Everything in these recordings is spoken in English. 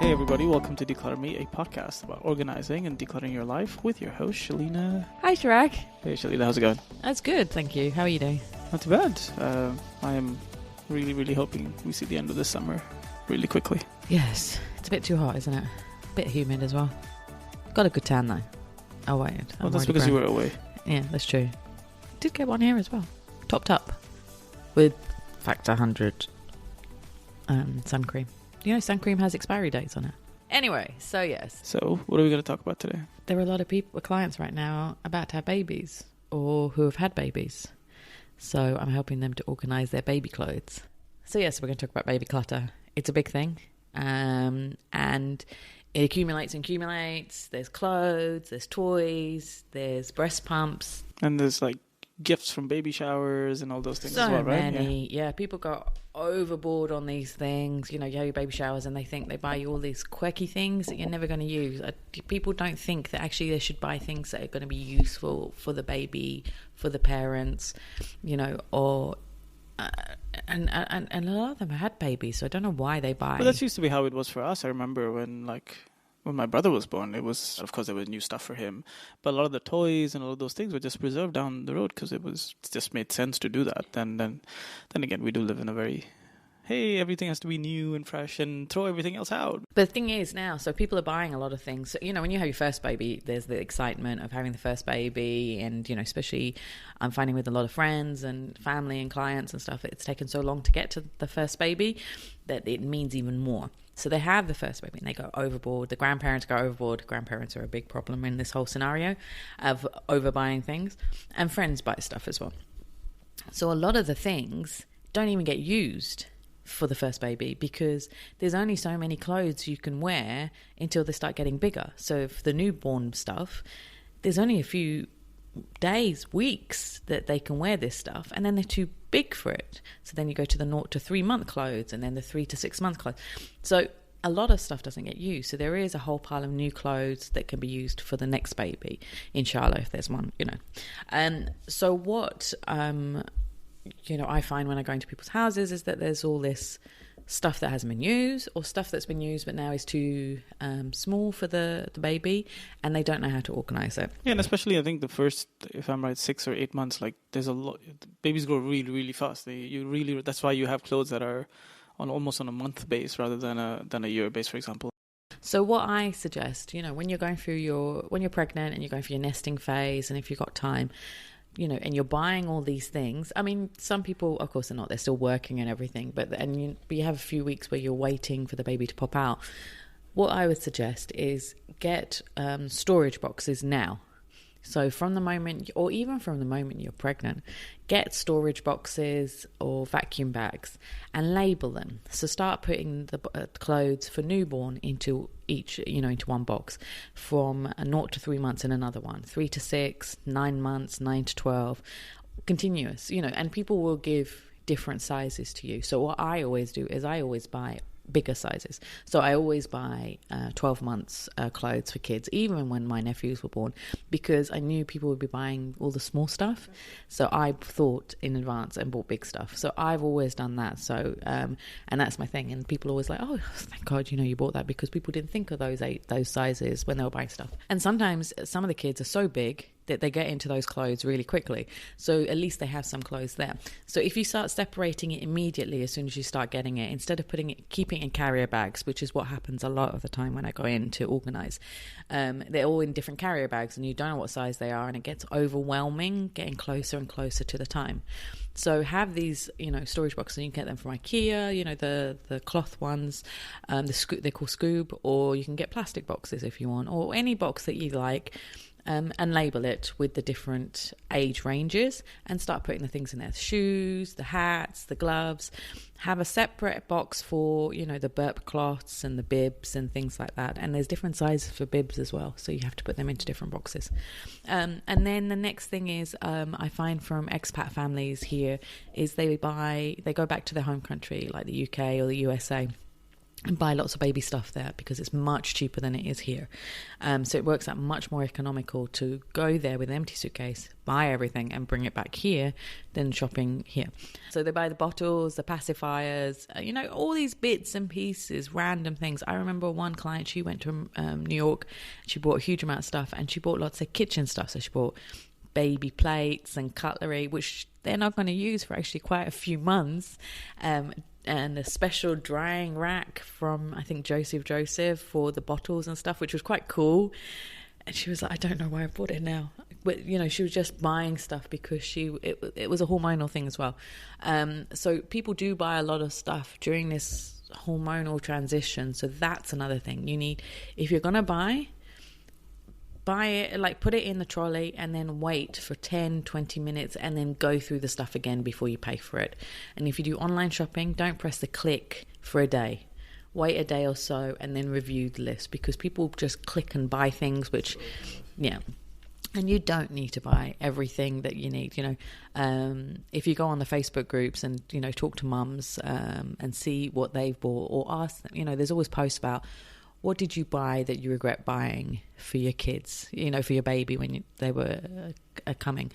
Hey everybody, welcome to Declutter Me, a podcast about organizing and decluttering your life with your host, Shalina. Hi, Chirag. Hey Shalina, how's it going? That's good, thank you. How are you doing? Not too bad. I am really hoping we see the end of this summer really quickly. Yes, it's a bit too hot, isn't it? A bit humid as well. Got a good tan though. Oh wait. Well, that's because you were away. Yeah, that's true. Did get one here as well. Topped up with factor 100 sun cream. You know, sun cream has expiry dates on it. Anyway, so yes. So, what are we going to talk about today? There are a lot of people, clients right now, about to have babies or who have had babies. So I'm helping them to organise their baby clothes. So yes, we're going to talk about baby clutter. It's a big thing. And it accumulates and accumulates. There's clothes, there's toys, there's breast pumps. And there's like gifts from baby showers and all those things so as well, right? Many. Yeah, people go overboard on these things. You know, you have your baby showers and they think they buy you all these quirky things that you're never going to use. People don't think that actually they should buy things that are going to be useful for the baby, for the parents, you know, or... And a lot of them had babies, so I don't know why they buy. But that used to be how it was for us. I remember when my brother was born, it was, of course, there was new stuff for him. But a lot of the toys and all of those things were just preserved down the road because it just made sense to do that. Then again, we do live in a very, hey, everything has to be new and fresh and throw everything else out. But the thing is now, so people are buying a lot of things. So, you know, when you have your first baby, there's the excitement of having the first baby. And, you know, especially I'm finding with a lot of friends and family and clients and stuff, it's taken so long to get to the first baby that it means even more. So they have the first baby and they go overboard. The grandparents go overboard. Grandparents are a big problem in this whole scenario of overbuying things. And friends buy stuff as well. So a lot of the things don't even get used for the first baby because there's only so many clothes you can wear until they start getting bigger. So for the newborn stuff, there's only a few days, weeks that they can wear this stuff, and then they're too big for it. So then you go to the 0 to 3 month clothes and then the 3 to 6 month clothes. So a lot of stuff doesn't get used. So there is a whole pile of new clothes that can be used for the next baby, inshallah, if there's one, you know. And so what you know, I find when I go into people's houses is that there's all this stuff that hasn't been used or stuff that's been used but now is too small for the baby, and they don't know how to organize it. Yeah, and especially I think the first, if I'm right, 6 or 8 months, like there's a lot, babies grow really fast. That's why you have clothes that are almost on a month base rather than a year base, for example. So what I suggest, you know, when you're pregnant and you're going through your nesting phase, and if you've got time, you know, and you're buying all these things. I mean, some people, of course, they're still working and everything, but you have a few weeks where you're waiting for the baby to pop out. What I would suggest is get storage boxes now. So from the moment, or even from the moment you're pregnant, get storage boxes or vacuum bags and label them. So start putting the clothes for newborn into into one box, from 0 to 3 months in another one, 3 to 6, 9 months, 9 to 12, continuous, you know, and people will give different sizes to you. So what I always do is I always buy bigger sizes. So I always buy 12 months clothes for kids, even when my nephews were born, because I knew people would be buying all the small stuff. So I thought in advance and bought big stuff. So I've always done that. So and that's my thing. And people are always like, oh, thank God, you know, you bought that, because people didn't think of those sizes when they were buying stuff. And sometimes some of the kids are so big that they get into those clothes really quickly. So at least they have some clothes there. So if you start separating it immediately as soon as you start getting it, instead of keeping it in carrier bags, which is what happens a lot of the time when I go in to organize, they're all in different carrier bags and you don't know what size they are, and it gets overwhelming getting closer and closer to the time. So have these, you know, storage boxes, and you can get them from IKEA, you know, the cloth ones, they're called Scoob, or you can get plastic boxes if you want, or any box that you like. And label it with the different age ranges and start putting the things in there. The shoes, the hats, the gloves. Have a separate box for, you know, the burp cloths and the bibs and things like that. And there's different sizes for bibs as well, so you have to put them into different boxes. And then the next thing is, I find from expat families here, is they go back to their home country, like the UK or the USA, and buy lots of baby stuff there because it's much cheaper than it is here. So it works out much more economical to go there with an empty suitcase, buy everything and bring it back here than shopping here. So they buy the bottles, the pacifiers, all these bits and pieces, random things. I remember one client, she went to New York, she bought a huge amount of stuff and she bought lots of kitchen stuff. So she bought baby plates and cutlery, which they're not going to use for actually quite a few months. And a special drying rack from, I think, Joseph for the bottles and stuff, which was quite cool. And she was like, I don't know why I bought it now. But, she was just buying stuff because it was a hormonal thing as well. So people do buy a lot of stuff during this hormonal transition. So that's another thing. You need, if you're going to buy it, like put it in the trolley and then wait for 10-20 minutes and then go through the stuff again before you pay for it. And if you do online shopping, don't press the click for a day. Wait a day or so and then review the list, because people just click and buy things, which, yeah. And you don't need to buy everything that you need. If you go on the Facebook groups and, talk to mums and see what they've bought, or ask them, there's always posts about, what did you buy that you regret buying for your kids, for your baby when they were coming?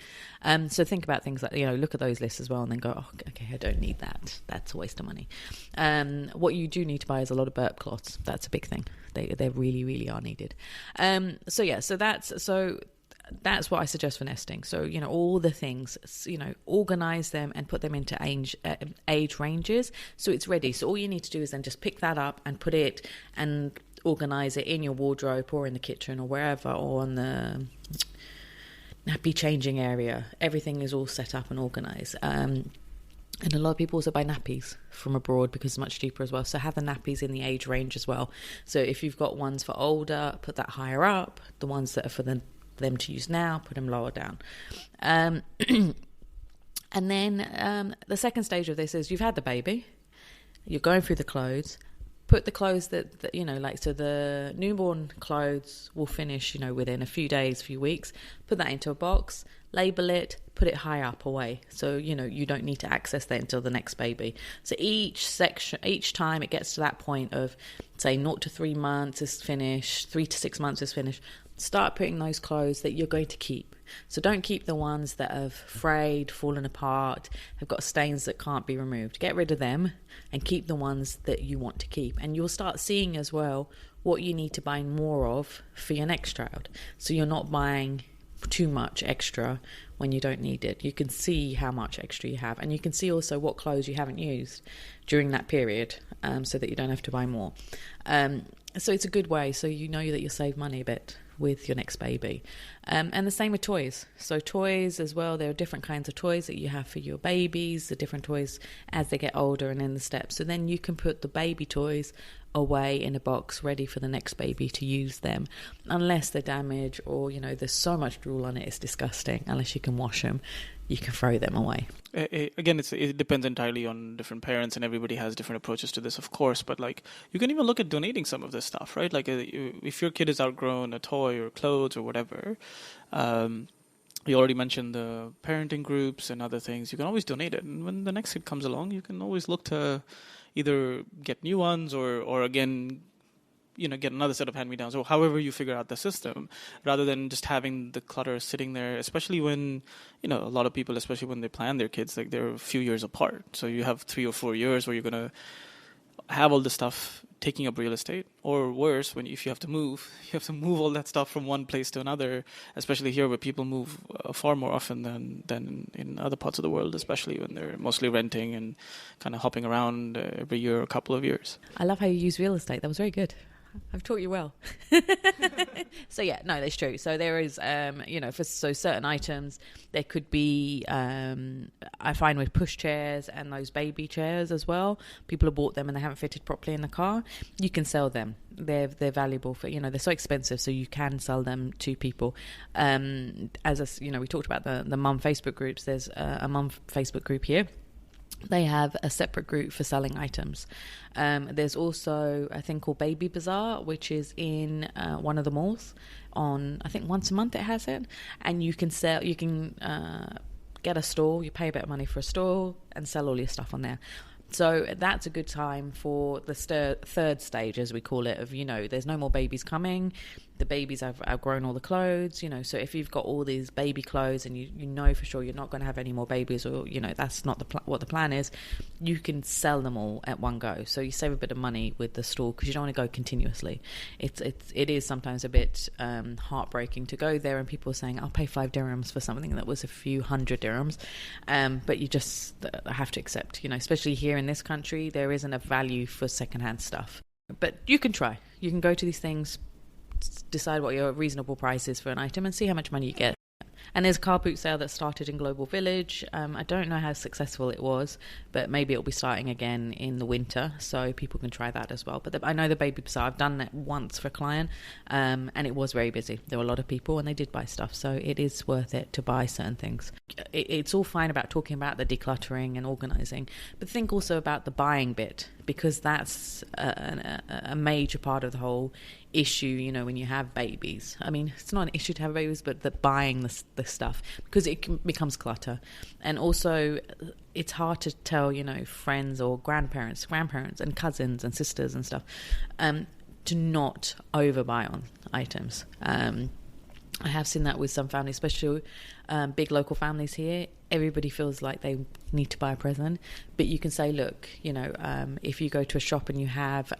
So think about things like, look at those lists as well and then go, oh, okay, I don't need that. That's a waste of money. What you do need to buy is a lot of burp cloths. That's a big thing. They really, really are needed. So that's what I suggest for nesting. So, all the things, organize them and put them into age ranges so it's ready. So all you need to do is then just pick that up and put it and organize it in your wardrobe or in the kitchen or wherever, or on the nappy changing area. Everything is all set up and organized. And a lot of people also buy nappies from abroad because it's much cheaper as well. So have the nappies in the age range as well. So if you've got ones for older, put that higher up. The ones that are for them to use now, put them lower down. And then the second stage of this is you've had the baby, you're going through the clothes. Put the clothes that so the newborn clothes will finish, within a few days, few weeks. Put that into a box, label it, put it high up away. So, you don't need to access that until the next baby. So each time it gets to that point of, say, 0 to 3 months is finished, 3 to 6 months is finished, start putting those clothes that you're going to keep. So don't keep the ones that have frayed, fallen apart, have got stains that can't be removed. Get rid of them and keep the ones that you want to keep. And you'll start seeing as well what you need to buy more of for your next child. So you're not buying too much extra when you don't need it. You can see how much extra you have, and you can see also what clothes you haven't used during that period, so that you don't have to buy more. So it's a good way, so you know that you'll save money a bit with your next baby. And the same with toys. So toys as well, there are different kinds of toys that you have for your babies, the different toys as they get older and in the steps. So then you can put the baby toys away in a box ready for the next baby to use them, unless they're damaged or there's so much drool on it's disgusting. Unless you can wash them, you can throw them away. Again, it depends entirely on different parents, and everybody has different approaches to this, of course, but you can even look at donating some of this stuff, right? If your kid has outgrown a toy or clothes or whatever, you already mentioned the parenting groups and other things, you can always donate it, and when the next kid comes along, you can always look to either get new ones or again, get another set of hand-me-downs, or however you figure out the system, rather than just having the clutter sitting there, especially when, a lot of people, especially when they plan their kids, they're a few years apart. So you have 3 or 4 years where you're going to have all this stuff taking up real estate, or worse, if you have to move all that stuff from one place to another, especially here where people move far more often than in other parts of the world, especially when they're mostly renting and kind of hopping around every year or a couple of years. I love how you use real estate. That was very good. I've taught you well. So yeah, no, that's true. So there is, for certain items, there could be, I find with push chairs and those baby chairs as well, people have bought them and they haven't fitted properly in the car. You can sell them. They're valuable for, they're so expensive, so you can sell them to people. We talked about the mum Facebook groups. There's a mum Facebook group here. They have a separate group for selling items. There's also a thing called Baby Bazaar, which is in one of the malls. I think once a month it has it, and you can get a stall. You pay a bit of money for a stall and sell all your stuff on there. So that's a good time for the third stage, as we call it, of, there's no more babies coming. The babies have outgrown all the clothes, so if you've got all these baby clothes and you know for sure you're not going to have any more babies, or, that's not what the plan is, you can sell them all at one go. So you save a bit of money with the store, because you don't want to go continuously. It is sometimes a bit heartbreaking to go there and people are saying, I'll pay 5 dirhams for something that was a few hundred dirhams. But you just have to accept, especially here in this country, there isn't a value for secondhand stuff. But you can try. You can go to these things, decide what your reasonable price is for an item, and see how much money you get. And there's a car boot sale that started in Global Village. I don't know how successful it was, but maybe it'll be starting again in the winter, so people can try that as well. But I know the baby bazaar, I've done it once for a client, and it was very busy. There were a lot of people and they did buy stuff, so it is worth it to buy certain things. It's all fine about talking about the decluttering and organising, but think also about the buying bit, because that's a major part of the whole issue, when you have babies. I mean, it's not an issue to have babies, but the buying the stuff, because it becomes clutter. And also it's hard to tell, friends or grandparents and cousins and sisters and stuff, to not overbuy on items. I have seen that with some families, especially big local families here. Everybody feels like they need to buy a present, but you can say, look, if you go to a shop and you have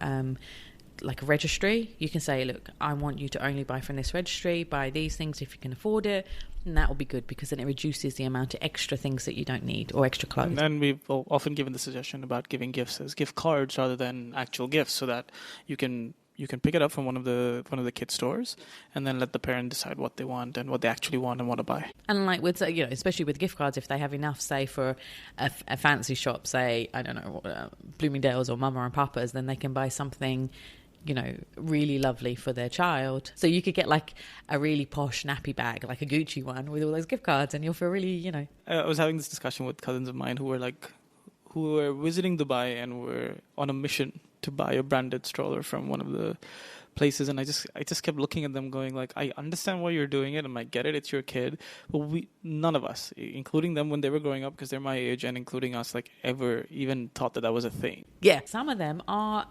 like a registry, you can say, look, I want you to only buy from this registry, buy these things if you can afford it, and that will be good, because then it reduces the amount of extra things that you don't need, or extra clothes. And we've often given the suggestion about giving gifts as gift cards rather than actual gifts, so that you can pick it up from one of the kids stores and then let the parent decide what they want and what they actually want and want to buy. And like with, especially with gift cards, if they have enough, say for a fancy shop, say, I don't know, Bloomingdale's or Mama and Papa's, then they can buy something, really lovely for their child. So you could get like a really posh nappy bag, like a Gucci one, with all those gift cards, and you'll feel really, I was having this discussion with cousins of mine who were visiting Dubai and were on a mission to buy a branded stroller from one of the places, and I just kept looking at them going like, I understand why you're doing it and I get it, it's your kid, but none of us, including them when they were growing up, because they're my age, and including us, like ever even thought that was a thing. Yeah, some of them are,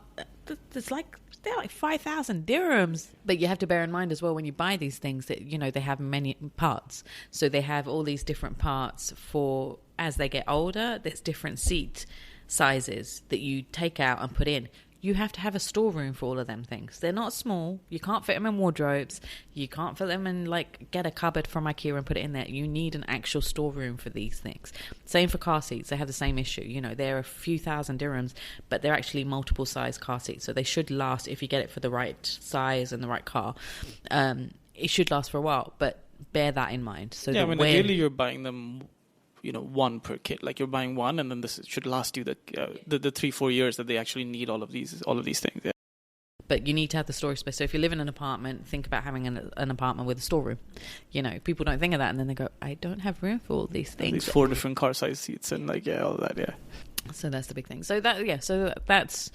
they're like 5,000 dirhams. But you have to bear in mind as well, when you buy these things, that they have many parts, so they have all these different parts for, as they get older, there's different seat sizes that you take out and put in. You have to have a storeroom for all of them things. They're not small. You can't fit them in wardrobes. You can't fit them in, get a cupboard from IKEA and put it in there. You need an actual storeroom for these things. Same for car seats. They have the same issue. They're a few thousand dirhams, but they're actually multiple size car seats. So they should last, if you get it for the right size and the right car. It should last for a while, but bear that in mind. So yeah, ideally you're buying them, one per kid. Like you're buying one, and then this should last you the 3-4 years that they actually need all of these things. Yeah. But you need to have the storage space. So if you live in an apartment, think about having an apartment with a storeroom. People don't think of that, and then they go, I don't have room for all these things. These 4 different car size seats and all that. Yeah. So that's the big thing. So that's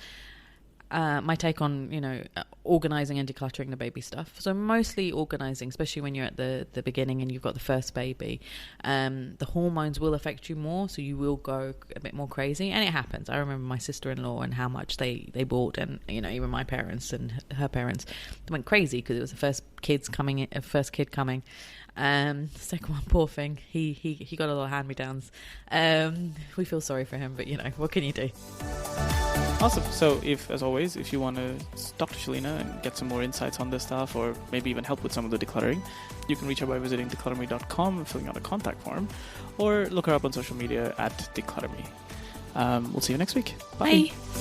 my take on, organising and decluttering the baby stuff. So mostly organising, especially when you're at the beginning and you've got the first baby. The hormones will affect you more, so you will go a bit more crazy, and it happens. I remember my sister-in-law and how much they bought, and even my parents and her parents went crazy because it was the first kid coming. Second one, poor thing, he got a lot of hand-me-downs. We feel sorry for him, but what can you do? Awesome. So if you want to talk to Shalina and get some more insights on this stuff, or maybe even help with some of the decluttering, you can reach her by visiting declutterme.com and filling out a contact form, or look her up on social media at declutterme. We'll see you next week. Bye. Bye.